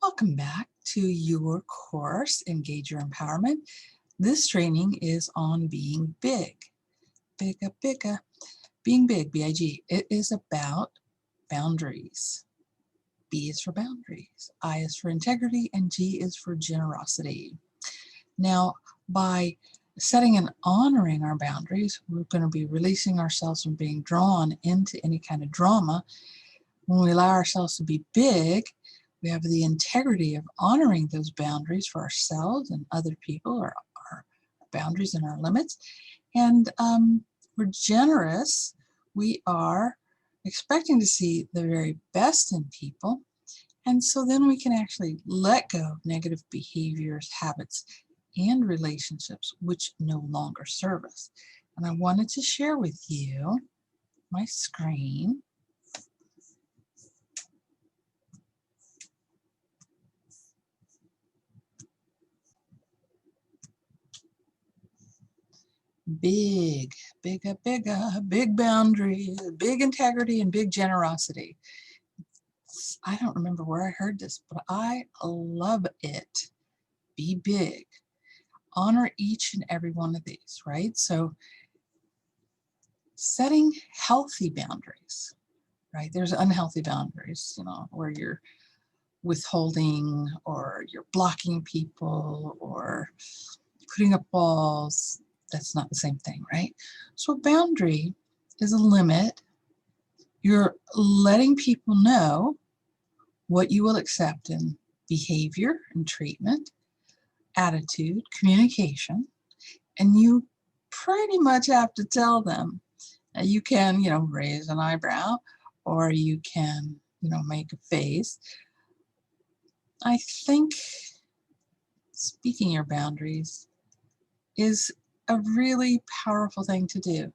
Welcome back to your course, Engage Your Empowerment. This training is on being big. Bigger, bigger. Being big, B.I.G. It is about boundaries. B is for boundaries, I is for integrity, and G is for generosity. Now, by setting and honoring our boundaries, we're going to be releasing ourselves from being drawn into any kind of drama. When we allow ourselves to be big, we have the integrity of honoring those boundaries for ourselves and other people, or our boundaries and our limits. And we're generous. We are expecting to see the very best in people. And so then we can actually let go of negative behaviors, habits, and relationships which no longer serve us. And I wanted to share with you my screen. Big, bigger, bigger, big boundaries, big integrity, and big generosity. I don't remember where I heard this, but I love it. Be big. Honor each and every one of these, right? So setting healthy boundaries, right? There's unhealthy boundaries, where you're withholding or you're blocking people or putting up walls. That's not the same thing, right? So a boundary is a limit. You're letting people know what you will accept in behavior and treatment, attitude, communication, and you pretty much have to tell them. You can, raise an eyebrow, or you can, make a face. I think speaking your boundaries is a really powerful thing to do.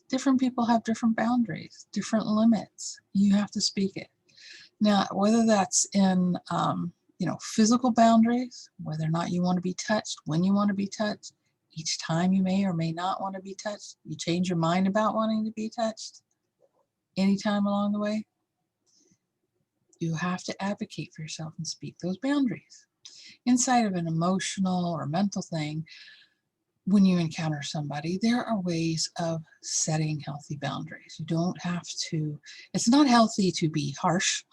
Different people have different boundaries, different limits. You have to speak it. Now, whether that's in, physical boundaries, whether or not you want to be touched, when you want to be touched, each time you may or may not want to be touched, you change your mind about wanting to be touched anytime along the way, you have to advocate for yourself and speak those boundaries. Inside of an emotional or mental thing, when you encounter somebody, there are ways of setting healthy boundaries. You don't have to, it's not healthy to be harsh.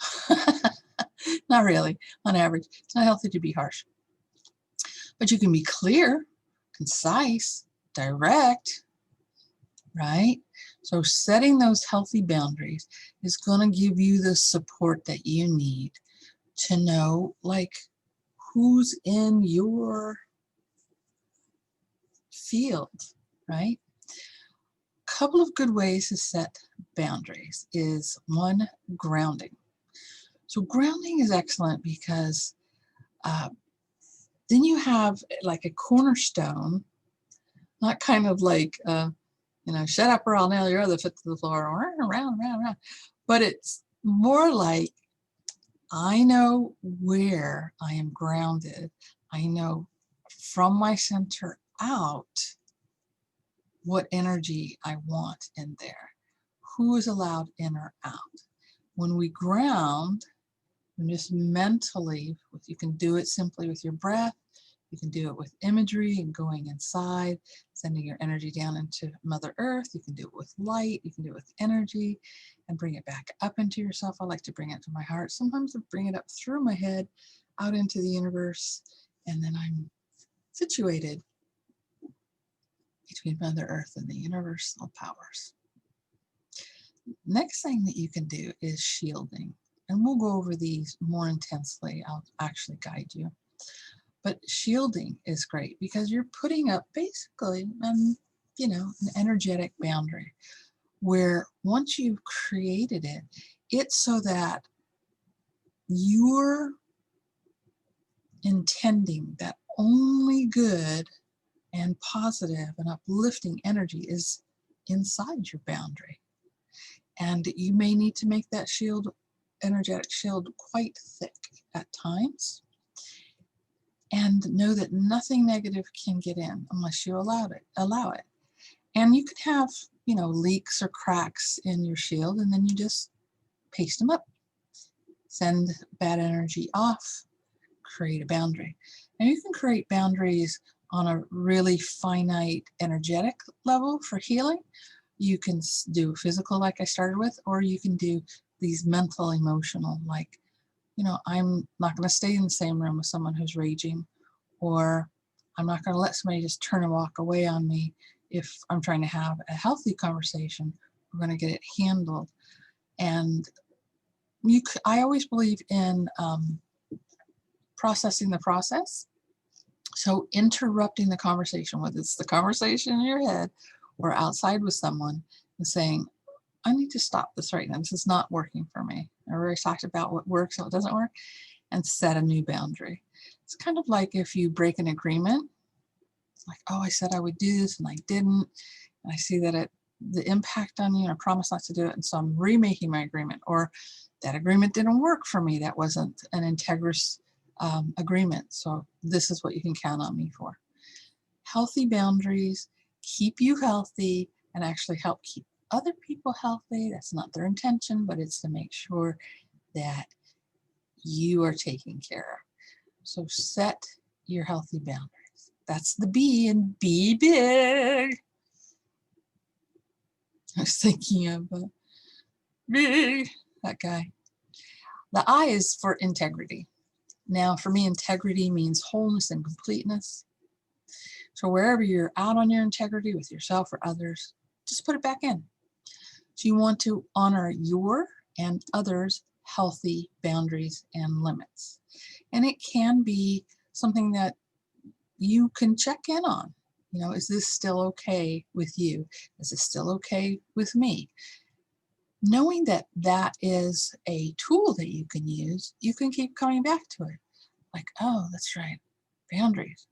Not really, on average. It's not healthy to be harsh. But you can be clear, concise, direct, right? So setting those healthy boundaries is going to give you the support that you need to know, who's in your field, right? A couple of good ways to set boundaries is one, grounding. So grounding is excellent because then you have like a cornerstone, not kind of like, shut up or I'll nail your other foot to the floor, or around, but it's more like, I know where I am grounded. I know from my center out what energy I want in there, who is allowed in or out. When we ground, and just mentally, you can do it simply with your breath, you can do it with imagery and going inside, sending your energy down into Mother Earth. You can do it with light, you can do it with energy, and bring it back up into yourself. I like to bring it to my heart. Sometimes I bring it up through my head, out into the universe, and then I'm situated between Mother Earth and the universal powers. Next thing that you can do is shielding. And we'll go over these more intensely. I'll actually guide you. But shielding is great because you're putting up basically, an energetic boundary where once you've created it, it's so that you're intending that only good and positive and uplifting energy is inside your boundary. And you may need to make that energetic shield quite thick at times, and know that nothing negative can get in unless you allow it. And you could have, leaks or cracks in your shield, and then you just paste them up. send bad energy off, create a boundary. And you can create boundaries on a really finite energetic level for healing. You can do physical like I started with, or you can do these mental, emotional, like, you know, I'm not going to stay in the same room with someone who's raging, or I'm not going to let somebody just turn and walk away on me if I'm trying to have a healthy conversation. We're going to get it handled. And I always believe in processing the process. So interrupting the conversation, whether it's the conversation in your head or outside with someone, and saying, I need to stop this right now. This is not working for me. I already talked about what works and what doesn't work, and set a new boundary. It's kind of like if you break an agreement, like, oh, I said I would do this and I didn't, and I see that the impact on you, and I promised not to do it, and so I'm remaking my agreement, or that agreement didn't work for me. That wasn't an integrous agreement, so this is what you can count on me for. Healthy boundaries keep you healthy and actually help keep other people healthy. That's not their intention, but it's to make sure that you are taken care of. So set your healthy boundaries. That's the B in Be Big. I was thinking of Big, that guy. The I is for integrity. Now, for me, integrity means wholeness and completeness. So wherever you're out on your integrity with yourself or others, just put it back in. So you want to honor your and others' healthy boundaries and limits. And it can be something that you can check in on. You know, is this still okay with you? Is this still okay with me? Knowing that that is a tool that you can use, you can keep coming back to it. Like, oh, that's right, boundaries.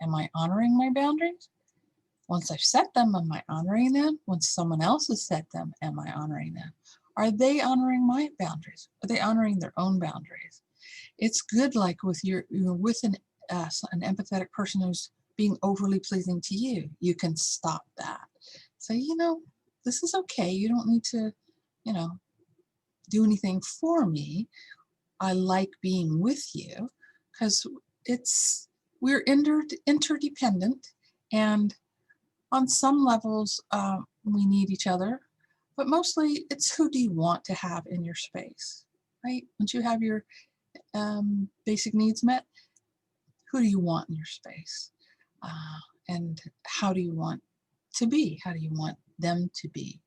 Am I honoring my boundaries? Once I've set them, am I honoring them? Once someone else has set them, am I honoring them? Are they honoring my boundaries? Are they honoring their own boundaries? It's good, like with you're with an empathetic person who's being overly pleasing to you. You can stop that. Say, you know, this is okay. You don't need to, you know, do anything for me. I like being with you because we're interdependent, and on some levels we need each other, but mostly it's who do you want to have in your space, right? Once you have your basic needs met, who do you want in your space? And how do you want to be? How do you want them to be?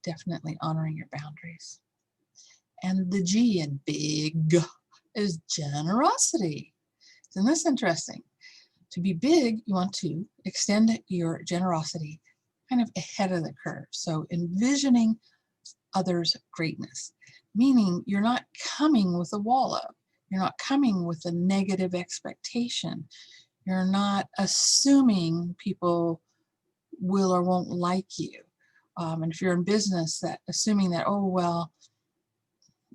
Definitely honoring your boundaries. And the G in Big is generosity. Isn't this interesting? To be big, you want to extend your generosity kind of ahead of the curve. So envisioning others' greatness, meaning you're not coming with a wall up. You're not coming with a negative expectation. You're not assuming people will or won't like you. And if you're in business, that assuming that, oh, well,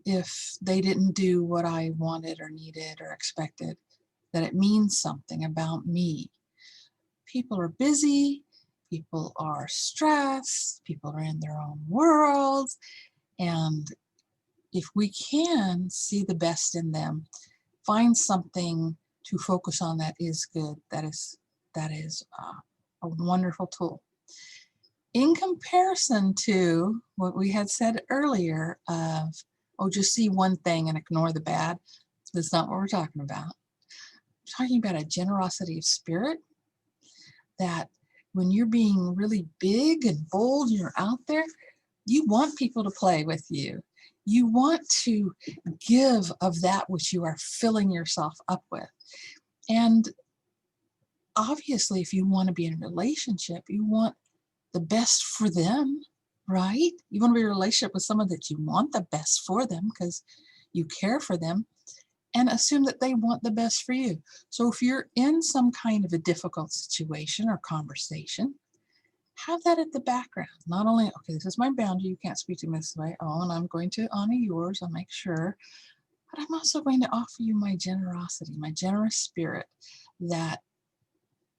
if they didn't do what I wanted or needed or expected, that it means something about me. People are busy, people are stressed, people are in their own worlds, and if we can see the best in them, find something to focus on that is good, that is a wonderful tool. In comparison to what we had said earlier of, oh, just see one thing and ignore the bad, that's not what we're talking about. We're talking about a generosity of spirit, that when you're being really big and bold and you're out there, you want people to play with you. You want to give of that which you are filling yourself up with. And obviously, if you want to be in a relationship, you want the best for them, right? You want to be in a relationship with someone that you want the best for them because you care for them, and assume that they want the best for you. So if you're in some kind of a difficult situation or conversation, have that at the background. Not only, okay, this is my boundary, you can't speak to me this way. Oh, and I'm going to honor yours, I'll make sure. But I'm also going to offer you my generosity, my generous spirit, that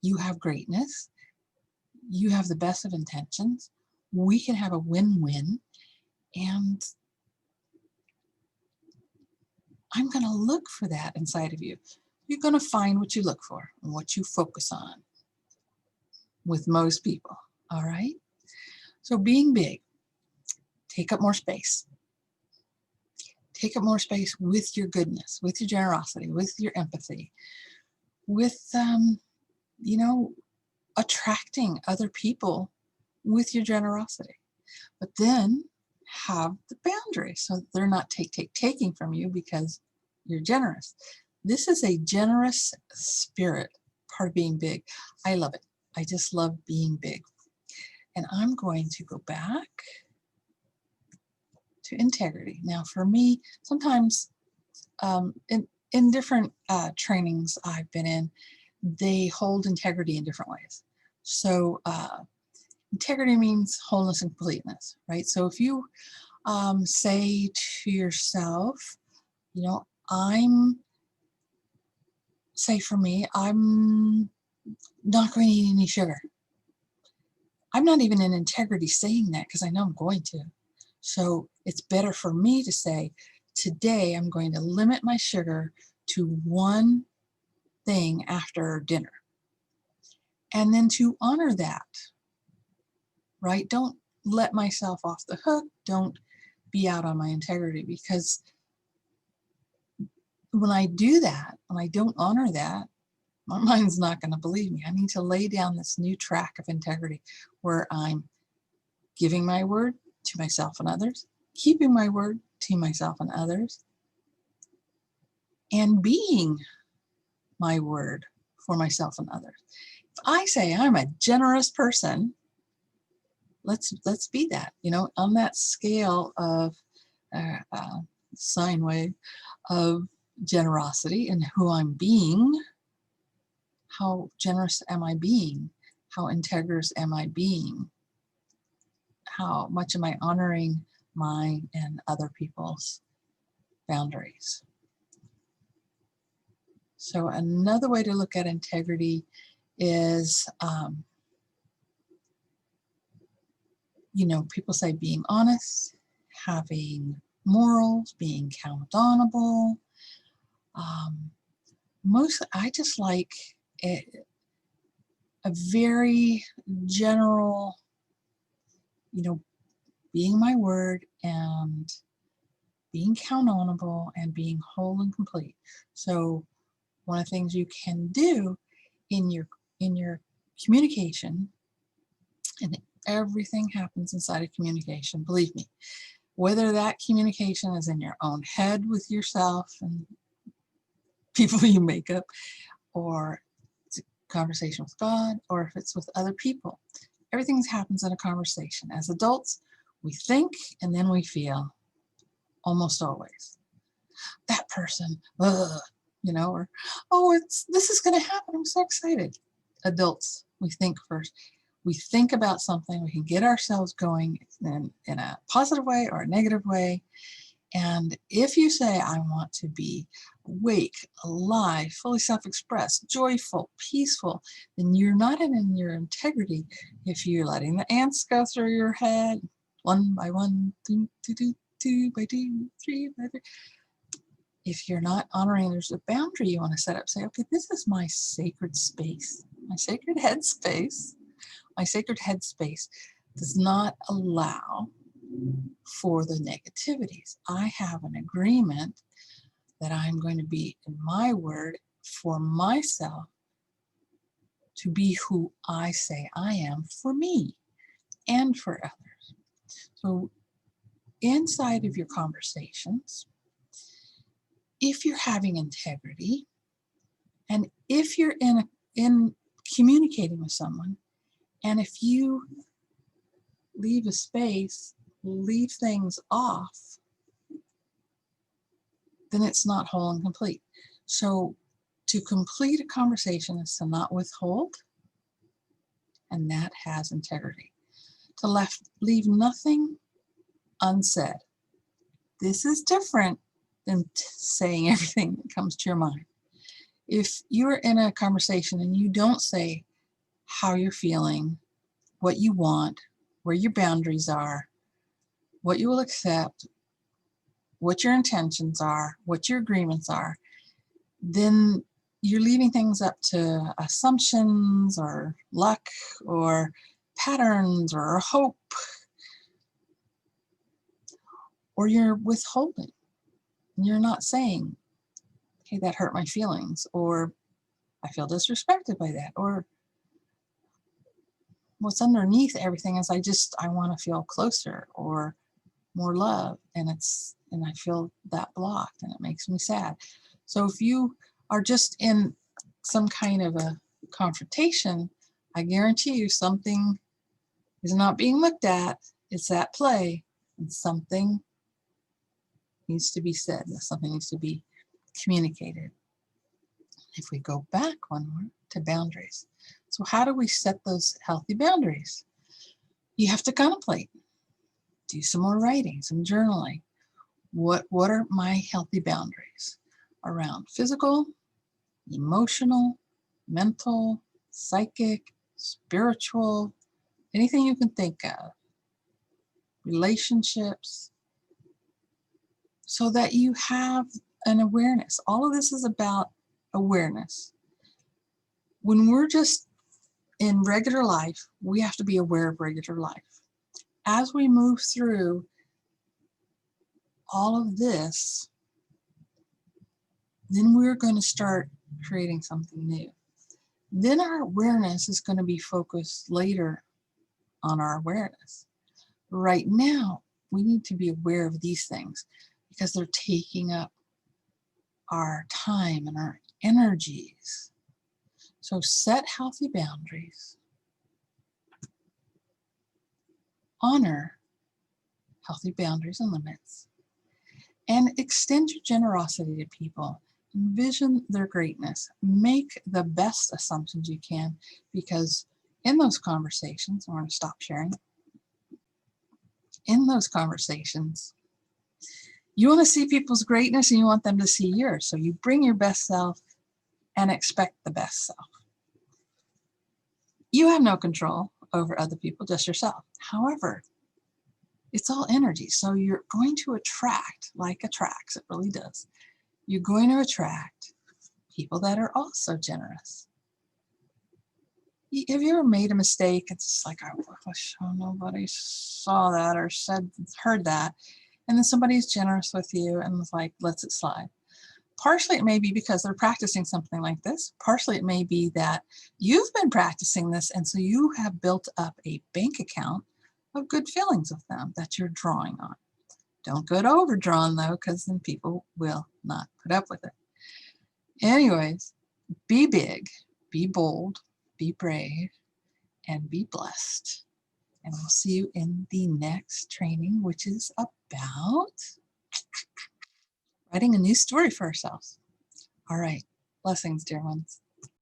you have greatness, you have the best of intentions, we can have a win-win, and I'm going to look for that inside of you. You're going to find what you look for and what you focus on with most people. All right. So being big, take up more space. Take up more space with your goodness, with your generosity, with your empathy, with, you know, attracting other people with your generosity. But then have the boundaries so that they're not taking from you because you're generous. This is a generous spirit, part of being big. I love it. I just love being big. And I'm going to go back to integrity. Now for me, sometimes in different trainings I've been in, they hold integrity in different ways. So integrity means wholeness and completeness, right? So if you say to yourself, you know, say for me, I'm not going to eat any sugar. I'm not even in integrity saying that because I know I'm going to. So it's better for me to say, today I'm going to limit my sugar to one thing after dinner. And then to honor that, right? Don't let myself off the hook. Don't be out on my integrity, because when I do that, when I don't honor that, my mind's not going to believe me. I need to lay down this new track of integrity where I'm giving my word to myself and others, keeping my word to myself and others, and being my word for myself and others. If I say I'm a generous person, let's be that, you know, on that scale of sine wave of generosity and who I'm being. How generous am I being? How integrous am I being? How much am I honoring mine and other people's boundaries? So another way to look at integrity is, you know, people say being honest, having morals, being countable. I just like a very general, you know, being my word and being countable and being whole and complete. So one of the things you can do in your communication, and everything happens inside of communication, believe me, whether that communication is in your own head with yourself and people you make up, or it's a conversation with God, or if it's with other people, everything happens in a conversation. As adults, we think and then we feel, almost always. That person, ugh, you know, or, oh, this is going to happen. I'm so excited. Adults, we think first. We think about something, we can get ourselves going in a positive way or a negative way. And if you say, I want to be awake, alive, fully self-expressed, joyful, peaceful, then you're not in your integrity if you're letting the ants go through your head, one by one, two by two, three by three. If you're not honoring, there's a boundary you want to set up. Say, okay, this is my sacred space, my sacred headspace. My sacred headspace does not allow for the negativities. I have an agreement that I'm going to be in my word for myself to be who I say I am for me and for others. So inside of your conversations, if you're having integrity and if you're in communicating with someone, and if you leave a space, leave things off, then it's not whole and complete. So to complete a conversation is to not withhold, and that has integrity. To leave nothing unsaid. This is different than saying everything that comes to your mind. If you're in a conversation and you don't say how you're feeling, what you want, where your boundaries are, what you will accept, what your intentions are, what your agreements are, then you're leaving things up to assumptions or luck or patterns or hope, or you're withholding. You're not saying, hey, that hurt my feelings, or I feel disrespected by that, or what's underneath everything is I want to feel closer or more love, and I feel that blocked and it makes me sad. So if you are just in some kind of a confrontation, I guarantee you something is not being looked at, it's at play, and something needs to be said, something needs to be communicated. If we go back one more to boundaries. So how do we set those healthy boundaries? You have to contemplate, do some more writing, some journaling. What are my healthy boundaries around physical, emotional, mental, psychic, spiritual, anything you can think of, relationships, so that you have an awareness. All of this is about awareness. When we're just in regular life, we have to be aware of regular life. As we move through all of this, then we're going to start creating something new. Then our awareness is going to be focused later on our awareness. Right now, we need to be aware of these things because they're taking up our time and our energies. So set healthy boundaries. Honor healthy boundaries and limits. And extend your generosity to people. Envision their greatness. Make the best assumptions you can, because in those conversations, I'm going to stop sharing. In those conversations, you want to see people's greatness and you want them to see yours. So you bring your best self and expect the best self. You have no control over other people, just yourself. However, it's all energy. So you're going to attract, like attracts, it really does. You're going to attract people that are also generous. Have you ever made a mistake? It's like, I wish nobody saw that or heard that. And then somebody's generous with you and was like, lets it slide. Partially it may be because they're practicing something like this. Partially it may be that you've been practicing this, and so you have built up a bank account of good feelings with them that you're drawing on. Don't get overdrawn though, because then people will not put up with it. Anyways, be big, be bold, be brave, and be blessed. And we'll see you in the next training, which is about writing a new story for ourselves. All right. Blessings, dear ones.